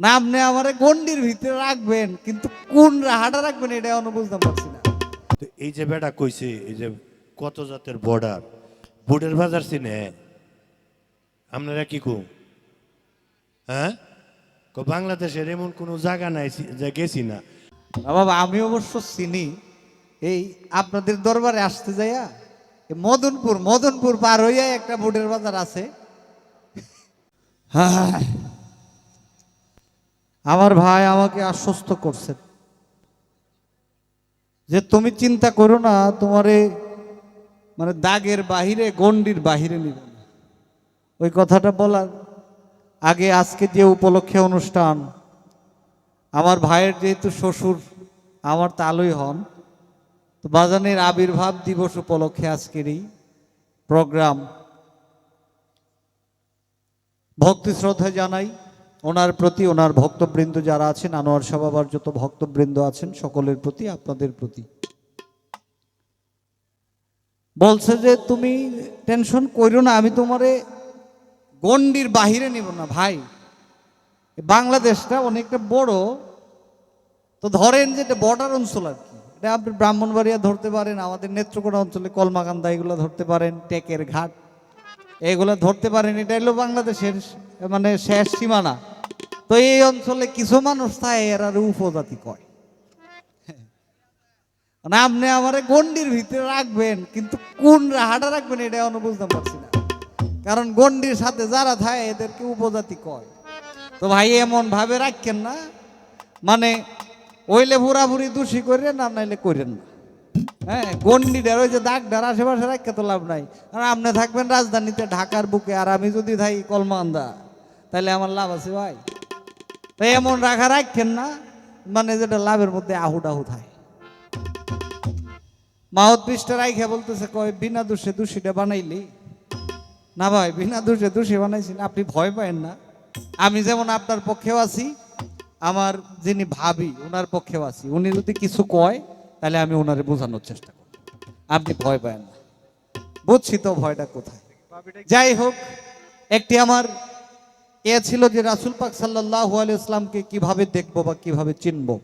না আপনি আমারে গন্ডির ভিতরে রাখবেন, কিন্তু কোন রাহাটা রাখবেন এটা এখনো বুঝতে পারছি না। তো এই যে বেটা কইছে, এই যে কত জাতের বর্ডার, বুটের বাজার চিনে আপনারা কি কো? হ্যাঁ, বাংলাদেশের এমন কোনো জায়গা নাই যে গেছি না। বাবা আমি অবশ্য চিনি, এই আপনাদের দরবারে আসতে যাইয়া মদনপুর মদনপুর পার হইয়া একটা বুটের বাজার আছে। হ্যাঁ, আমার ভাই আমাকে আশ্বস্ত করছেন যে তুমি চিন্তা করো না, তোমারে মানে দাগের বাহিরে গন্ডির বাহিরে নিব না। ওই কথাটা বলার আগে আজকে যে উপলক্ষে অনুষ্ঠান, আমার ভাইয়ের যেহেতু শ্বশুর আমার তালুই হন, তো বাজানের আবির্ভাব দিবস উপলক্ষে আজকের এই প্রোগ্রাম ভক্তি শ্রদ্ধা জানাই ওনার প্রতি, ওনার ভক্তবৃন্দ যারা আছেন, আনোয়ার শাহ বাবার যত ভক্তবৃন্দ আছেন সকলের প্রতি, আপনাদের প্রতি। বলছে যে তুমি টেনশন করো না, আমি তোমারে গন্ডির বাহিরে নিব না। ভাই বাংলাদেশটা অনেকটা বড়, তো ধরেন যে এটা বর্ডার অঞ্চল আর কি। এটা আপনি ব্রাহ্মণবাড়িয়া ধরতে পারেন, আমাদের নেত্রকোনা অঞ্চলে কলমাকান্দা এগুলো ধরতে পারেন, টেকের ঘাট এগুলো ধরতে পারেন। এটা হলো বাংলাদেশের মানে শেষ সীমানা। তো এই অঞ্চলে কিছু মানুষ থাকে এরা উপজাতি কয়। মানে আপনি আমারে গন্ডির ভিতরে রাখবেন, কিন্তু কোন রাহাটা রাখবেন এটা এখনো বুঝতে পারছি না। কারণ গন্ডির সাথে যারা থাকে এদেরকে উপজাতি কয়। তো ভাই এমন ভাবে রাখেন না, মানে ওইলে ভুরাভুরি দোষী করেন না, নাইলে করেন না। হ্যাঁ, গন্ডিটার ওই যে দাগটার আশেপাশে রাখতে তো লাভ নাই। আর আপনি থাকবেন রাজধানীতে ঢাকার বুকে, আর আমি যদি থাকি কলমান্দা, তাহলে আমার লাভ আছে ভাই? তো এমন রাখা রাখেন না, মানে যেটা লাভের মধ্যে আহু থাকে। মাহত পৃষ্ঠা রাইখা বলতেছে কয় বিনা দোষে দোষীটা বানাইলি না। ভাই বিনা দোষে দোষী বানাইছি না, আপনি ভয় পায়েন না। আমি যেমন আপনার পক্ষেও আছি, আমার যিনি ভাবি ওনার পক্ষেও আছি। উনি যদি কিছু কয় তাহলে আমি ওনারে বোঝানোর চেষ্টা করি, আপনি ভয় পায়েন না। বুঝছি তো ভয়টা কোথায়। যাই হোক, একটি আমার ছিল যে রাসূল পাক সাল্লাল্লাহু আলাইহি ওয়াসাল্লামকে কিভাবে দেখবো বা কিভাবে চিনবো।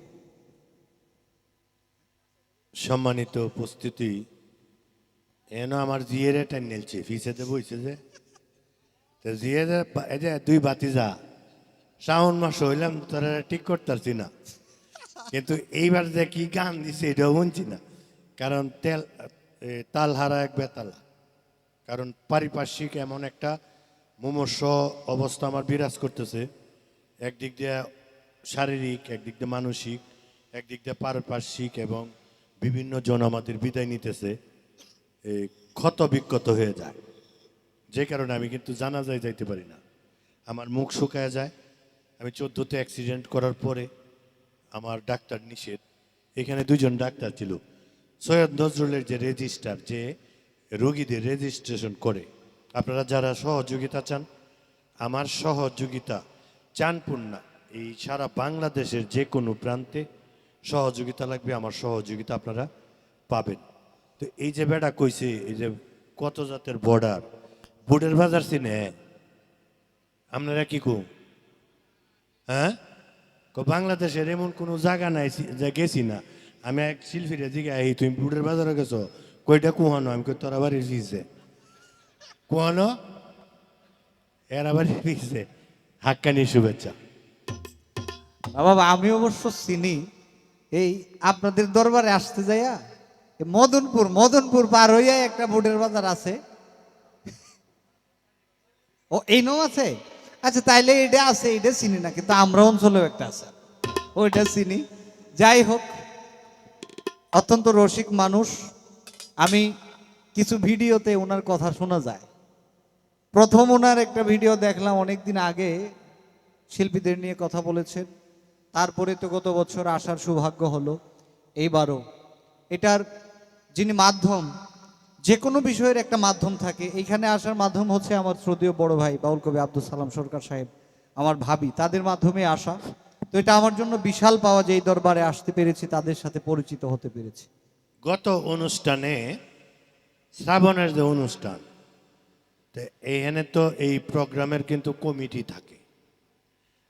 সম্মানিত উপস্থিতি, এন আমার জিয়ের টাইম নিলছে ফিসেতে বইছে যে, তো জিয়ের এই যে দুই বাতিজা শ্রাবণ মাস হইলাম তোরা ঠিক করতেছি না, কিন্তু এইবার যে কি গান দিছে এটাও শুনছি না। কারণ তাল হারা এক বেতালা। কারণ পারিপার্শ্বিক এমন একটা মুমূর্ষ অবস্থা আমার বিরাজ করতেছে, একদিক দিয়ে শারীরিক, একদিক দিয়ে মানসিক, একদিক দিয়ে পারিপার্শ্বিক, এবং বিভিন্ন জন আমাদের বিদায় নিতেছে, ক্ষত বিক্ষত হয়ে যায়। যে কারণে আমি কিন্তু জানাজায় যাইতে পারি না, আমার মুখ শুকায় যায়। আমি 14তে অ্যাক্সিডেন্ট করার পরে আমার ডাক্তার নিষেধ। এখানে দুইজন ডাক্তার ছিল। সৈয়দ নজরুলের যে রেজিস্টার, যে রোগীদের রেজিস্ট্রেশন করে, আপনারা যারা সহযোগিতা চান, আমার সহযোগিতা চানপুর না, এই সারা বাংলাদেশের যে কোনো প্রান্তে সহযোগিতা লাগবে, আমার সহযোগিতা আপনারা পাবেন। তো এই যে বেটা কইছে, এই যে কত জাতের বর্ডার, বুটের বাজার চিনে আপনারা কি কো? হ্যাঁ, বাংলাদেশের এমন কোনো জায়গা নাই যে গেছি না। আমি এক শিল্পীর দিকে এই তুমি বুটের বাজারে গেছো, কইটা কুহানো? আমি কই তোরা বাড়ির ফিসে কুহানো, এরা বাড়ির ফিসে। হাক্কানি শুভেচ্ছা। বাবা আমি অবশ্য চিনি, এই আপনাদের দরবারে আসতে যাইয়া মদনপুর মদনপুর পার হইয়া একটা বুটের বাজার আছে। ও এই নাও আছে? আচ্ছা তাইলে এটা আছে, এটা চিনি না, কিন্তু আমরা অঞ্চলেও একটা আছে, ওইটা চিনি। যাই হোক, অত্যন্ত রসিক মানুষ। আমি কিছু ভিডিওতে ওনার কথা শোনা যায়। প্রথম ওনার একটা ভিডিও দেখলাম অনেকদিন আগে, শিল্পীদের নিয়ে কথা বলেছেন। তারপরে তো গত বছর আসার সৌভাগ্য হলো, এইবারও। এটার যিনি মাধ্যম, যে কোনো বিষয়ের একটা মাধ্যম থাকে, এইখানে আসার মাধ্যম হচ্ছে আমার শ্রদ্ধেয় বড় ভাই বাউল কবি আব্দুল সালাম সরকার সাহেব, আমার ভাবি, তাদের মাধ্যমে আসা। তো এটা আমার জন্য বিশাল পাওয়া যে এই দরবারে আসতে পেরেছি, তাদের সাথে পরিচিত হতে পেরেছি। গত অনুষ্ঠানে শ্রাবণের যে অনুষ্ঠান, তো এইখানে তো এই প্রোগ্রামের কিন্তু কমিটি থাকে।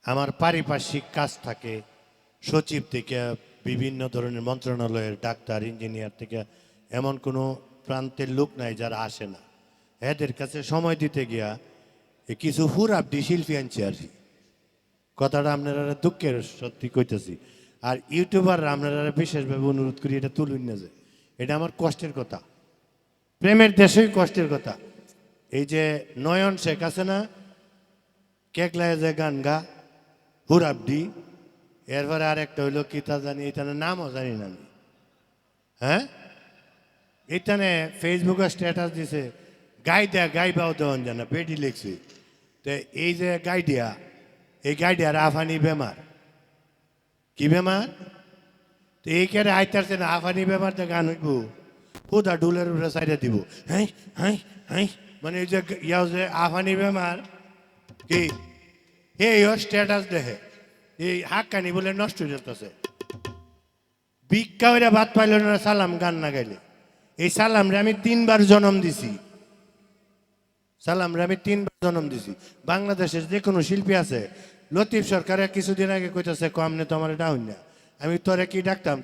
আমার পারিপার্শ্বিক কাজ থাকে, সচিব থেকে বিভিন্ন ধরনের মন্ত্রণালয়ের ডাক্তার ইঞ্জিনিয়ার থেকে এমন কোনো প্রান্তের লোক নাই যারা আসে না। এদের কাছে সময় দিতে গিয়া কিছু হুরাবডি শিল্পী আনছি আর কি। কথাটা আপনারা দুঃখের সত্যি কইতেছি। আর ইউটিউবাররা আপনারা বিশেষভাবে অনুরোধ করি এটা তুলুন না, যে এটা আমার কষ্টের কথা, প্রেমের দেশেই কষ্টের কথা। এই যে নয়ন শেখ আছে না, কেকলায় যে গান গা হুরাবডি, এরপরে আরেকটা হইলো কি তা জানি, এটার নামও জানি না আমি। হ্যাঁ, এখানে ফেসবুকে স্ট্যাটাস দিছে গাই দেয়া গাইবাও দেওয়ান জানা বেটি লিখছি। তো এই যে গাইডিয়া, এই গাইডিয়ার আফানি বেমার। কি বেমার? তো এই কেড়ে আইতারছে না আফানি বেমার তো গান হইব, হুদা ডুলের উপরে সাইডে দিব, হ্যাঁ হ্যাঁ হ্যাঁ, মানে এই যে ইয়াও যে আফানি বেমার কি এই স্ট্যাটাস দেখে এই হাক্কানি বলে নষ্ট হয়ে যেতেছে। ভিক্ষা হইরা ভাত পাইল না সালাম গান না গাইলে। এই সালামরে আমি 3 বার জন্ম দিছি, সালামরে আমি 3 বার জন্ম দিছি। বাংলাদেশের যে কোনো শিল্পী আছে, লতিফ সরকারের কিছুদিন আগে কইতেছে কমনে তো আমার ডাউন না, আমি তোরে কি ডাকতাম,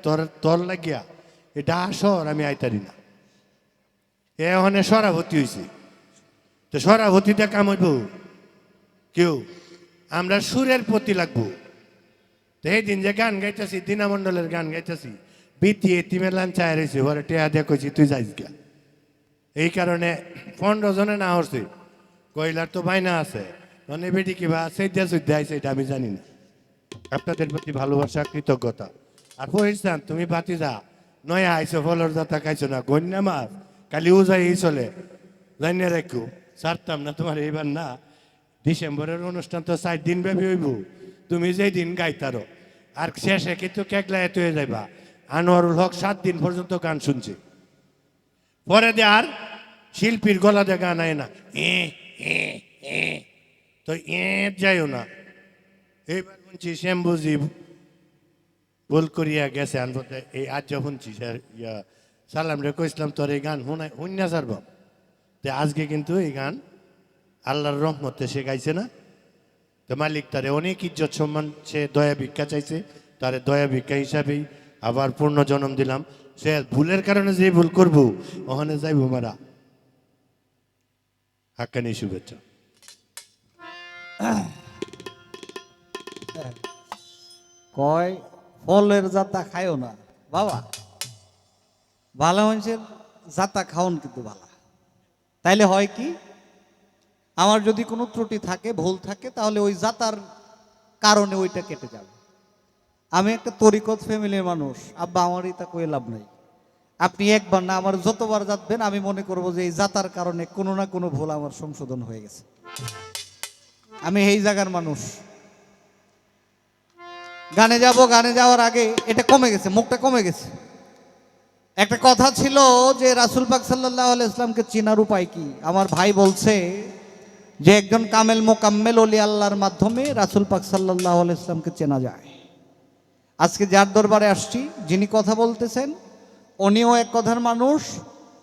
তোর লাগিয়া এটা আসর আমি আইতারি না। এখানে সরাভর্তি হয়েছি, তো সরাভর্তিটা কাম হইব কেউ, আমরা সুরের প্রতি লাগবো। তো এই দিন যে গান গাইতেছি, দীনামণ্ডলের গান গাইতেছি, বিতি এতিমের লান চায় রয়েছে, ওরা টেয়া দেখছি তুই যাইস গা। এই কারণে 15 জনে না হচ্ছে, কয়লার তো বাইনা আছে, মানে বেটি কিবা সেদ্যা সুদ্যা আইছে এটা আমি জানি না। আপনাদের প্রতি ভালোবাসা, কৃতজ্ঞতা। আর পরিস্তান তুমি বাতি যা নয়া আইসো, ফলর যাতা খাইছো না, গন্যা মাছ কালি উজাই এই চলে জানিয়ে রাখো, ছাড়তাম না তোমার এইবার না। ডিসেম্বরের অনুষ্ঠান তো 4 দিন ব্যাপী হইব, তুমি যেই দিন গাইতারো, আর শেষে কিন্তু কেকলায় হয়ে যাইবা। আনোয়ারুল হক 7 দিন পর্যন্ত গান শুনছে, পরে দে আর শিল্পীর গলা দিয়ে গান আয় না, তো যাইও না। এইবার শুনছি শ্যাম্বুজি ভুল করিয়া গেছে, আনবতে এই আজ শুনছি সালাম রে কইসলাম তোর এই গান শুনিয়া সারব। তো আজকে কিন্তু এই গান আল্লাহর রহমতে সে গাইছে না, তো মালিক তারে অনেক ইজ্জত সম্মান, সে দয়া ভিক্ষা চাইছে, তারে দয়া ভিক্ষা হিসাবেই আবার পূর্ণ জন্ম দিলাম। সে ভুলের কারণে যে ভুল করবো ওখানে যাইব মারা। হাক্কানি শুভেচ্ছা। কয় ফলের জাতা খায়ও না বাবা, ভালো মানুষের জাতা খাওন কিন্তু ভালো। তাইলে হয় কি, আমার যদি কোনো ত্রুটি থাকে, ভুল থাকে, তাহলে ওই জাতার কারণে ওইটা কেটে যাবে। আমি একটা তরিকত ফ্যামিলির মানুষ, আব্বা আমার এটা কয়ে লাভ নাই। আপনি একবার না আমার যতবার যাতবেন, আমি মনে করব যে এই জাতার কারণে কোনো না কোনো ভুল আমার সংশোধন হয়ে গেছে। আমি এই জায়গার মানুষ। গানে যাব, গানে যাওয়ার আগে এটা কমে গেছে, মুখটা কমে গেছে। একটা কথা ছিল যে রাসূল পাক সাল্লাল্লাহু আলাইহি ইসলামকে চেনার উপায় কি। আমার ভাই বলছে যে একজন কামেল মোকাম্মেল ওলি আল্লাহর মাধ্যমে রাসূল পাক সাল্লাল্লাহু আলাইহি ইসলামকে চেনা যায়। আজকে যার দরবারে আসছি, যিনি কথা বলতেছেন উনিও এক কথার মানুষ,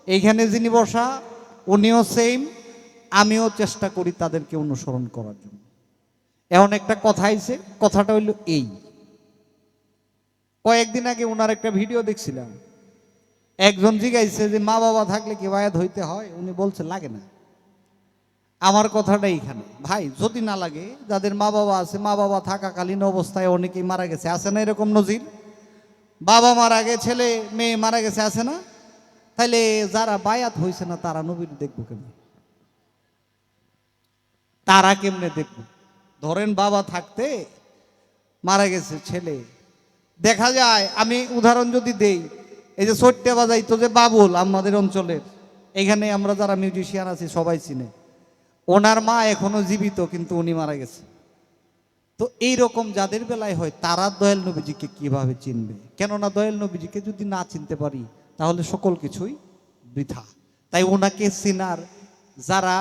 এইখানে যিনি বসা উনিও সেম। আমিও চেষ্টা করি তাদেরকে অনুসরণ করার জন্য। এমন একটা কথা আইছে, কথাটা হইল এই, কয়েকদিন আগে ওনার একটা ভিডিও দেখছিলাম। একজন জিজ্ঞাসা যে মা বাবা থাকলে কি বায়াত হইতে হয়, উনি বলছে লাগে না। আমার কথাটা এইখানে, ভাই যদি না লাগে, যাদের মা বাবা আছে, মা বাবা থাকাকালীন অবস্থায় অনেকেই মারা গেছে, আছে না এরকম নজির? বাবা মারা গে, ছেলে মেয়ে মারা গেছে, আছে না? তাইলে যারা বায়াত হইছে না তারা নবীর দেখবো কেমনে? তারা কেমনে দেখবো? ধরেন বাবা থাকতে মারা গেছে ছেলে, দেখা যায়, আমি উদাহরণ যদি দেই, এই যে চট্টে বাজাইতো যে বাবুল আমাদের অঞ্চলের, এখানে আমরা যারা মিউজিশিয়ান আছি সবাই চিনে, ওনার মা এখনো জীবিত, কিন্তু উনি মারা গেছে। তো এইরকম যাদের বেলায় হয়, তারা দয়াল নবীজিকে কিভাবে চিনবে? কেননা দয়াল নবীজিকে যদি না চিনতে পারি, তাহলে সকল কিছুই বৃথা। তাই ওনাকে চিনার, যারা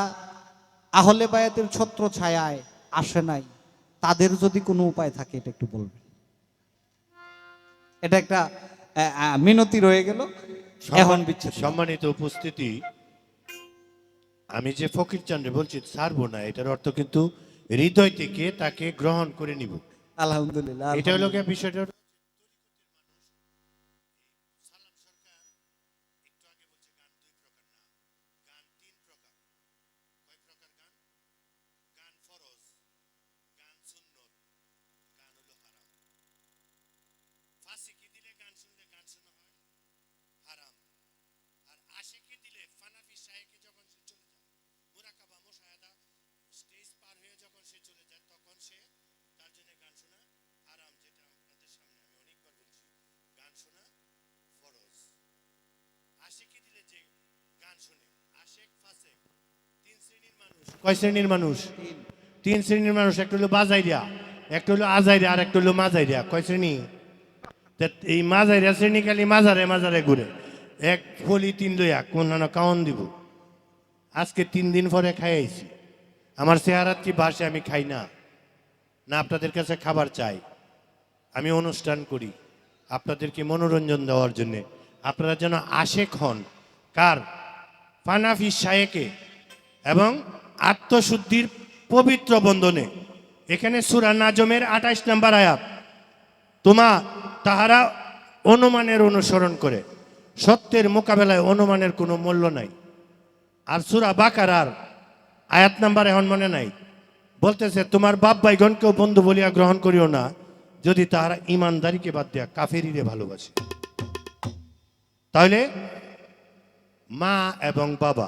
আহলে বায়াতের ছত্র ছায়ায় আসে নাই, তাদের যদি কোনো উপায় থাকে এটা একটু বলবেন। এটা একটা মিনতি রয়ে গেল। এখন বিচ্ছেদ। সম্মানিত উপস্থিতি, আমি যে ফকির চান্দ্রে বলছি ছাড়বো না, এটার অর্থ কিন্তু হৃদয় থেকে তাকে গ্রহণ করে নিব। আলহামদুলিল্লাহ। এটা হলো গিয়ে বিষয়টা। কয় শ্রেণীর মানুষ? তিন শ্রেণীর মানুষ। একটা হলো বাজাইরিয়া, একটা হলো আজাইরিয়া, আর একটা হলো মাজাইরিয়া। কয় শ্রেণী? তা এই মাজাইরিয়া শ্রেণী খালি মাজারে মাজারে ঘুরে, এক ফলি তিন লইয়া কোন কাউন দিব। আজকে 3 দিন পরে খাইছি। আমার চেহারাত কি বাসে? আমি খাই না, না আপনাদের কাছে খাবার চাই। আমি অনুষ্ঠান করি আপনাদেরকে মনোরঞ্জন দেওয়ার জন্যে। আপনারা যেন আশেক হন কার? ফানাফি শায়েকে এবং আত্মশুদ্ধির পবিত্র বন্ধনে। এখানে সূরা নাজমের 28 নম্বর আয়াত, তাহারা অনুমানের অনুসরণ করে, সত্যের মোকাবেলায় অনুমানের কোনো মূল্য নাই। আর সূরা বাকারার আয়াত নাম্বার এখন মনে নাই, বলতেছে তোমার বাপ ভাইগণকেও বন্ধু বলিয়া গ্রহণ করিও না, যদি তাহারা ইমানদারিকে বাদ দিয়া কাফেরিরে ভালোবাসে। তাহলে মা এবং বাবা।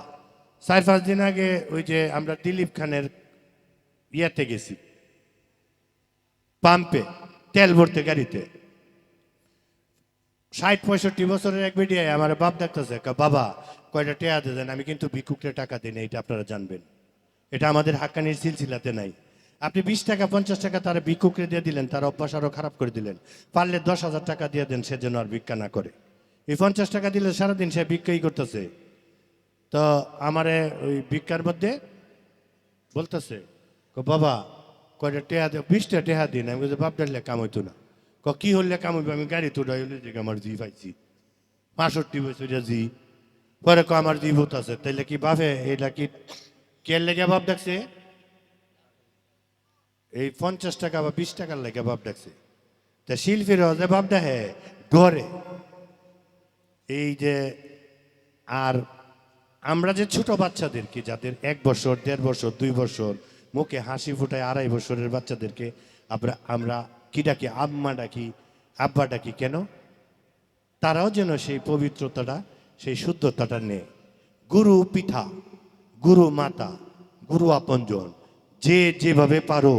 4-5 দিন আগে ওই যে আমরা দিলীপ খানের ইয়াতে গেছি, পাম্পে তেল ভরতে গাড়িতে। 60-65 বছরের এক বেডিয়ে আমার বাপ দেখতেছে, বাবা কয়টা টেয়া দেন, আমি কিন্তু ভিক্ষুকরে টাকা দিই না, এটা আপনারা জানবেন। এটা আমাদের হাক্কানির সিলসিলাতে নাই। আপনি 20 টাকা 50 টাকা তারা ভিক্ষুকরে দিয়ে দিলেন, তার অভ্যাস আরো খারাপ করে দিলেন। পারলে 10,000 টাকা দিয়ে দেন, সে যেন আর ভিক্ষা না করে। এই 50 টাকা দিলে সারাদিন সে ভিক্ষাই করতেছে। তো আমারে ওই ভিক্ষার মধ্যে বলতেছে, বাবা কয়টা টেহা দে, 20টা টেহা দিন। আমি বলছি বাপ ডাললে কাম হইতো না। কি হলে কাম হইবে? আমি গাড়ি তো হইলে যে আমার জি পাইছি 65 বছর জি। পরে আমার জি ভূত আছে, তাইলে কি বাপে এটা কি কে লেগে বাপ ডাকছে? এই 50 টাকা বা 20 টাকার লেগে বাপ ডাকছে। তা শিল্পীর যে বাপ দেখে ঘরে এই যে, আর আমরা যে ছোট বাচ্চাদেরকে, যাদের 1 বছর 1.5 বছর 2 বছর মুখে হাসি ফুটায়, 2.5 বছরের বাচ্চাদেরকে আমরা কি ডাকি? আম্মা ডাকি, আব্বা ডাকি। কেন? তারাও যেন সেই পবিত্রতাটা, সেই শুদ্ধতাটা নেয়। গুরু পিতা, গুরু মাতা, গুরু আপনজন, যে যেভাবে পারো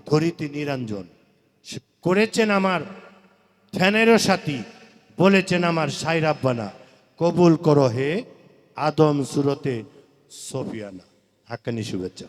ধরিতে নিরঞ্জন। করেছেন আমার ধ্যানেরও সাথী, বলেছেন আমার সাই রাব্বানা, কবুল করো হে আদম সুরতে সফিয়ানা। হাক্কানি শুভেচ্ছা।